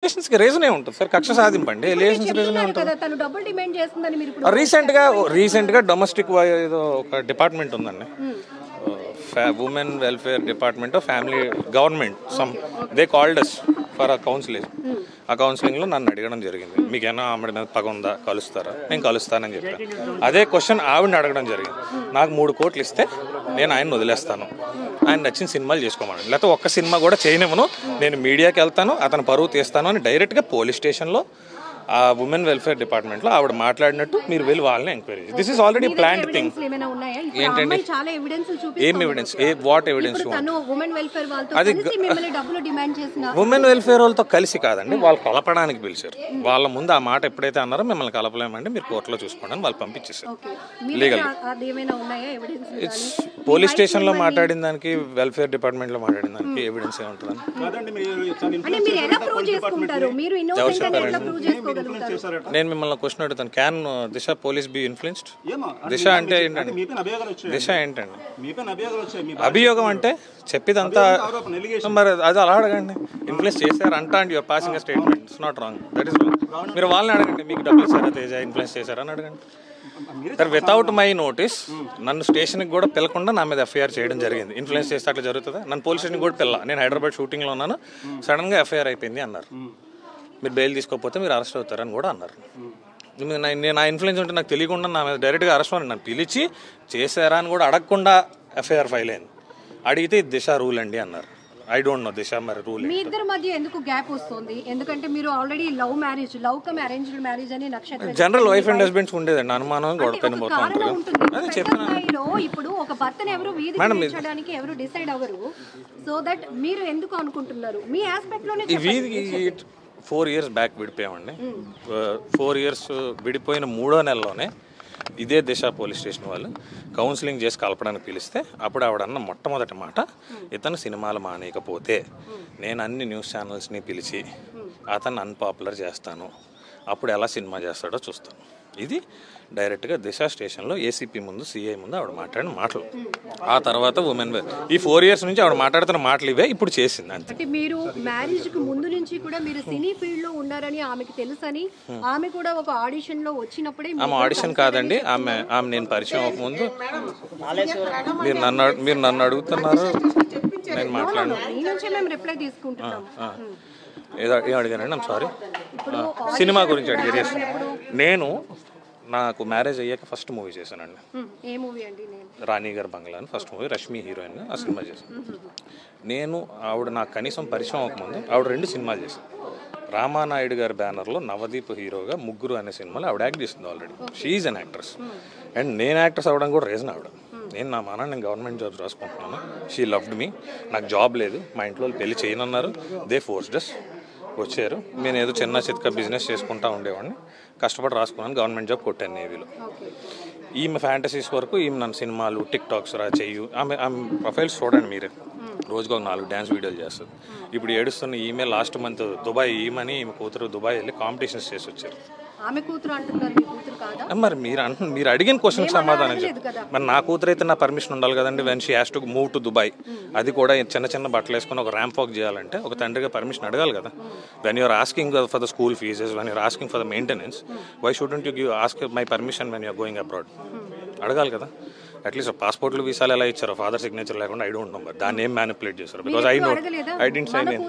కి రీజన్ ఉంటుంది సార్, కక్ష సాధింపండి. ఎలిగేషన్స్ రీజన్ ఉంటుంది. రీసెంట్ గా డొమెస్టిక్ ఏదో ఒక డిపార్ట్మెంట్ ఉందండి, women welfare department family government some they called us for counselling. ఆ కౌన్సిలింగ్లో నన్ను అడగడం జరిగింది, మీకేనా ఆవిడ మీద పగ ఉందా, కలుస్తారా? నేను కలుస్తానని చెప్పాను. అదే క్వశ్చన్ ఆవిడని అడగడం జరిగింది. నాకు 3 కోట్లు ఇస్తే నేను ఆయన్ని వదిలేస్తాను, ఆయన నచ్చిన సినిమాలు చేసుకోమని, లేకపోతే ఒక్క సినిమా కూడా చేయనివ్వను, నేను మీడియాకి వెళ్తాను, అతను పరువు తీస్తాను అని డైరెక్ట్గా పోలీస్ స్టేషన్లో ఆ ఉమెన్ వెల్ఫేర్ డిపార్ట్మెంట్ లో ఆవిడ మాట్లాడినట్టు మీరు వెళ్ళి వాళ్ళని enquiry. This is already planned thing. ఏంటండి, ఏం ఎవిడెన్స్? What evidence? అది ఉమెన్ వెల్ఫేర్ వాళ్ళతో కలిసి కాదండి, వాళ్ళు కలపడానికి పిలిచారు. వాళ్ళ ముందు ఆ మాట ఎప్పుడైతే అన్నారో మిమ్మల్ని కలపలేమంటే మీరు కోర్టులో చూసుకోండి అని వాళ్ళు పంపించేశారు. లీగల్ ఇట్స్ పోలీస్ స్టేషన్ లో మాట్లాడిన దానికి వెల్ఫేర్ డిపార్ట్మెంట్ లో మాట్లాడిన దానికి ఎవిడెన్స్ ఏముంటుందని ఎవరు చెప్పారండి? నేను మిమ్మల్ని క్వశ్చన్ అడుగుతాను, can Disha police be influenced? Disha అంటే ఏంటండి? దిశ ఏంటండి? అభియోగం అంటే చెప్పిదంతా మరి అది అలా అడగండి. ఇన్ఫ్లుయెన్స్ చేశారు అంట and your passing a statement. It's not wrong, that is wrong. మీరు వాళ్ళని అడగండి, మీకు డబ్బులు ఇచ్చారా తేజ, ఇన్ఫ్లుయెన్స్ చేశారా అని అడగండి. సార్ వితౌట్ మై నోటీస్ నన్ను స్టేషన్కి కూడా పిలకుండా నా మీద ఎఫ్ఐఆర్ చేయడం జరిగింది. ఇన్ఫ్లుయెన్స్ చేస్తే అట్లా జరుగుతుందా? నన్ను పోలీస్ స్టేషన్కి కూడా పిల్ల, నేను హైదరాబాద్ షూటింగ్లో ఉన్నాను, సడన్గా ఎఫ్ఐఆర్ అయిపోయింది అన్నారు. మీరు బెయిల్ తీసుకోకపోతే మీరు అరెస్ట్ అవుతారని కూడా అన్నారు. నేను నా ఇన్ఫ్లుయెన్స్ ఉంటే నాకు తెలియకుండా నా మీద డైరెక్ట్గా అరెస్ట్ అని నన్ను పిలిచి చేశారా అని కూడా అడగకుండా ఎఫ్ఐఆర్ ఫైల్ అయింది. అడిగితే దిశ రూల్ అండి అన్నారు. ఐ డోంట్ నో దిశ మరి రూల్. మీ ఇద్దరి మధ్య ఎందుకు గ్యాప్ వస్తుంది? ఎందుకంటే మీరు already love come arranged marriage అని నక్షత్ర జనరల్ వైఫ్ అండ్ హస్బెండ్స్ ఉండేదండి, అనుమానం గొడవపైన పోతుంటారు. అదే చెప్పాను. ఇప్పుడు ఒక భర్తను ఎవరు వీధికి ఎవరు డిసైడ్ అవ్వరు. సో దట్ మీరు ఎందుకు అనుకుంటున్నారు? మీ ఆస్పెక్ట్ లోనే 4 years బ్యాక్ విడిపోయామండి. 4 years విడిపోయిన 3వ నెలలోనే ఇదే దిశ పోలీస్ స్టేషన్ వాళ్ళు కౌన్సిలింగ్ చేసి కలపడానికి పిలిస్తే అప్పుడు ఆవిడ అన్న మొట్టమొదటి మాట, ఇతను సినిమాలు మానేయకపోతే నేను అన్ని న్యూస్ ఛానల్స్ని పిలిచి అతన్ని అన్పాపులర్ చేస్తాను, అప్పుడు ఎలా సినిమా చేస్తాడో చూస్తాను. ఇది డైరెక్ట్గా దిశ స్టేషన్లో ఏసీపీ ముందు, సిఐ ముందు ఆవిడ మాట్లాడిన మాటలు. ఆ తర్వాత ఉమెన్ ఈ 4 years నుంచి ఆవిడ మాట్లాడుతున్న మాటలు ఇవే ఇప్పుడు చేసింది. అంతే. అంటే మీరు మ్యారేజ్ కి ముందు నుంచి కూడా మీరు సినీ ఫీల్డ్ లో ఉన్నారని ఆమెకి తెలుసని, ఆమె కూడా ఒక ఆడిషన్ లో వచ్చినప్పుడే, ఆమె ఆడిషన్ కాదండి, ఆమె నేను పరిచయం అవ్వకముందు మీరు నన్ను అడుగుతున్నారు, నేను మాట్లాడిన రిప్లై తీసుకుంటున్నాం. ఏం అడిగానండి? ఐమ్ సారీ, సినిమా గురించి అడిగారు. నేను నాకు మ్యారేజ్ అయ్యాక ఫస్ట్ మూవీ చేశానండి. రాణి గారి బంగ్లా అని ఫస్ట్ మూవీ, రష్మి హీరోయిన్. ఆ సినిమా చేశాను నేను. ఆవిడ నాకు కనీసం పరిచయం అవ్వకముందు ఆవిడ 2 సినిమాలు చేశాను. రామానాయుడు గారి బ్యానర్లో నవదీప్ హీరోగా ముగ్గురు అనే సినిమాలో ఆవిడ యాక్ట్ చేసింది ఆల్రెడీ. She is an actress. And నేను యాక్ట్రెస్ అవ్వడం కూడా రీజన్ ఆవిడ. నేను గవర్నమెంట్ జాబ్స్ రాసుకుంటున్నాను. She loved me. నాకు జాబ్ లేదు, మా ఇంట్లో పెళ్లి చేయనన్నారు. దే ఫోర్స్డ్ అస్. వచ్చారు. నేను ఏదో చిన్న చిత్క బిజినెస్ చేసుకుంటా ఉండేవాడిని, కష్టపడి రాసుకున్నాను, గవర్నమెంట్ జాబ్ కొట్టాను నేవీలో. ఈమె ఫ్యాంటసీస్ వరకు ఈమె నన్ను సినిమాలు, టిక్ టాక్స్ చెయ్యు. ఆమె ప్రొఫైల్స్ చూడండి మీరే, రోజుకు ఒక 4 డ్యాన్స్ వీడియోలు చేస్తుంది. ఇప్పుడు ఏడుస్తున్న ఈమె లాస్ట్ మంత్ దుబాయ్, ఈమె కూతురు దుబాయ్ వెళ్ళి కాంపిటీషన్స్ చేసి వచ్చారు. మరి మీరు అడిగిన క్వశ్చన్కి సమాధానం చెప్పి, మరి నా కూతురు అయితే నా పర్మిషన్ ఉండాలి కదండి. When she has to move to Dubai, అది కూడా చిన్న బట్టలు వేసుకుని ఒక ర్యాంప్ వాక్ చేయాలంటే ఒక తండ్రిగా పర్మిషన్ అడగాలి కదా. When you're asking for the school fees, when you're asking for the maintenance, why shouldn't you ask my permission when you're going abroad? అడగాలి కదా. అట్లీస్ట్ పాస్పోర్ట్లు, వీసాలు ఎలా ఇచ్చారో ఫాదర్ సిగ్నేచర్ లేకుండా ఐ డోంట్ నో, దాన్ని ఏం మ్యానిపులేట్ చేస్తారు? Because I don't sign in.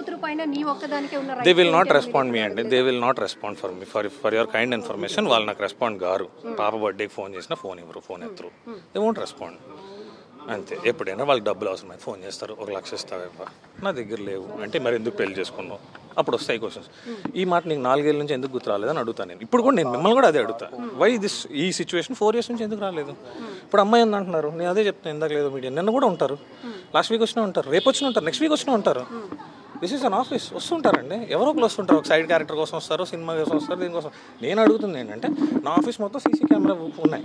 They will not respond me అండి, they will not respond for me. For your kind information, వాళ్ళు నాకు రెస్పాండ్ గారు. పాప బర్త్డేకి ఫోన్ చేసినా ఫోన్ ఇవ్వరు, ఫోన్ ఎత్తరు. They won't respond. అంతే. ఎప్పుడైనా వాళ్ళకి డబ్బులు అవసరమై ఫోన్ చేస్తారు, 1 లక్ష ఇస్తావా? నా దగ్గర లేవు అంటే మరి ఎందుకు పెళ్లి చేసుకున్నావు? అప్పుడు వస్తాయి క్వశ్చన్స్. ఈ మాట నీకు 4 ఏళ్ళ నుంచి ఎందుకు గుర్తు రాలేదని అడుగుతాను నేను. ఇప్పుడు కూడా నేను మిమ్మల్ని కూడా అదే అడుగుతా, వై దిస్ ఈ సిచ్యువేషన్ 4 years నుంచి ఎందుకు రాలేదు? ఇప్పుడు అమ్మాయి ఏంది అంటున్నారు, నేను అదే చెప్తాను ఇందాక లేదు మీడియా. నిన్న కూడా ఉంటారు, లాస్ట్ వీక్ వచ్చినా ఉంటారు, రేపు వచ్చినా ఉంటారు, నెక్స్ట్ వీక్ వచ్చినా ఉంటారు. This is an office. వస్తుంటారండి, ఎవరో ఒకరు వస్తుంటారు. ఒక సైడ్ క్యారెక్టర్ కోసం వస్తారు, సినిమా కోసం వస్తారు, దీనికోసం. నేను అడుగుతుంది ఏంటంటే, నా ఆఫీస్ మొత్తం సీసీ కెమెరా ఉన్నాయి,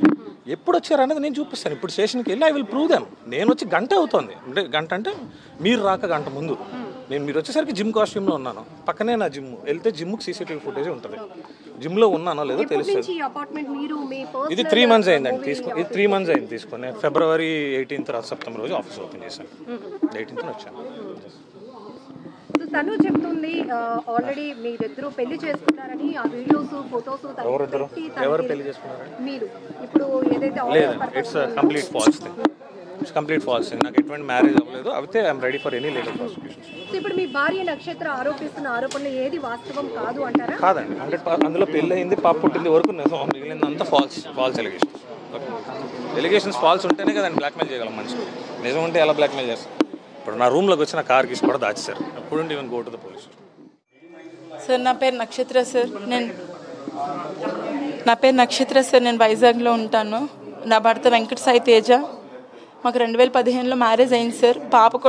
ఎప్పుడు వచ్చారనేది నేను చూపిస్తాను. ఇప్పుడు స్టేషన్కి వెళ్ళి ఐ విల్ ప్రూవ్ దెమ్. నేను వచ్చి గంట అవుతుంది, అంటే గంట అంటే మీరు రాక గంట ముందు. మీరు వచ్చేసరికి జిమ్ కాస్ట్యూమ్లో ఉన్నాను, పక్కనే నా జిమ్. వెళ్తే జిమ్కి సీసీటీవీ ఫుటేజ్ ఉంటుంది. జిమ్లో ఉన్నానో లేదో తెలుస్తుంది. ఇది 3 months అయిందండి ఇది 3 months అయింది తీసుకొని. February 18th సెప్టెంబర్ రోజు ఆఫీస్ ఓపెన్ చేశాను. 18th వచ్చాను. తను చెప్తుంది ఆల్రెడీ మీరిద్దరు పెళ్లి చేసుకున్నారని ఆ వీడియోస్ ఫొటోస్ ఎవరు పెళ్లి చేసుకున్నారు? మీరు ఇప్పుడు ఏదైతే లేదు, it's complete falls thing. It's complete falls thing. నాకు ఎటువంటి మ్యారేజ్ అవ్వలేదు. అయితే I'm ready for any legal prosecution. So ఇప్పుడు మీ భార్య నక్షత్ర ఆరోపిస్తున్న ఆరోపణలు ఏది వాస్తవం కాదు అంటారా? కాదండి, 100% అందులో పెళ్ళి అయింది, పాప పుట్టింది వరకు నిజం, మిగిలిందంతా ఫాల్స్ ఎలిగేషన్స్ ఫాల్స్ ఉంటేనే కదండి బ్లాక్మెయిల్ చేయగలం మనిషి. నిజం ఉంటే ఎలా బ్లాక్మెయిల్ చేస్తాం? ఇప్పుడు నా రూమ్లోకి వచ్చి నా కార్కి కూడా దాచేశారు. అప్పుడు even go to the police. Sir నా పేరు నక్షత్ర సార్. నేను వైజాగ్లో ఉంటాను. నా భర్త వెంకట సాయి తేజ. మాకు 2015లో మ్యారేజ్ అయింది సార్. పాప